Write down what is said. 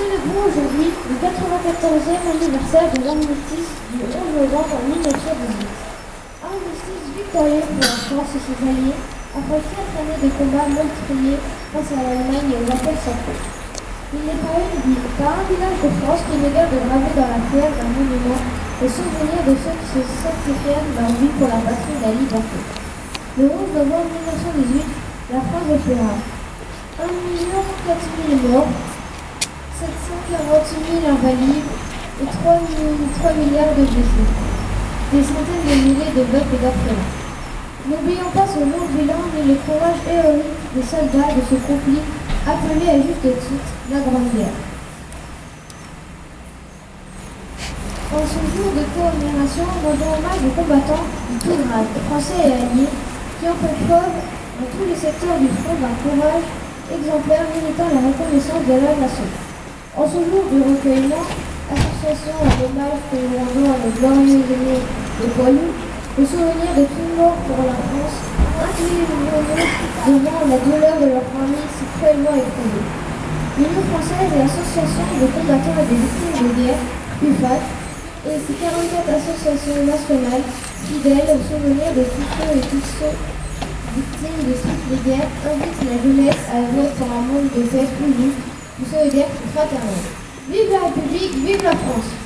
célébrons aujourd'hui le 94e anniversaire de l'armistice du 11 novembre 1918. Armistice victorieux pour la France et ses alliés après 4 années de combats meurtriers face à l'Allemagne et aux appels centraux. Il n'est pas une ville, pas un village de France qui ne garde gravé dans la pierre d'un monument le souvenir de ceux qui se sacrifièrent de leur vie pour la patrie de la liberté. Le 11 novembre 1918, la France est rare. 1 400 000 morts, 740 000 invalides et 3 milliards de blessés. Des centaines de milliers de veuves et d'orphelins. N'oublions pas ce nom bilan ni le courage héroïque des soldats de ce conflit appelé à juste titre la Grande Guerre. En ce jour de commémoration, rendons hommage aux combattants de tout grade, français et alliés, qui ont fait preuve dans tous les secteurs du front d'un courage exemplaire méritant la reconnaissance de la nation. En ce jour du recueillement, association à l'hommage que nous rendons à nos glorieux aînés de Poilus, le souvenir de tous morts pour la France, inclinons-nous devant la douleur de leur famille si cruellement éprouvée. L'Union française et l'association de combattants et des victimes de guerre, UFAT, et ses 44 associations nationales, fidèles au souvenir de tous ceux et toutes ceux victimes de toutes les guerres, invitent la jeunesse à œuvrer pour un monde de paix plus juste, plus solidaire, plus fraternel. Vive la République, vive la France!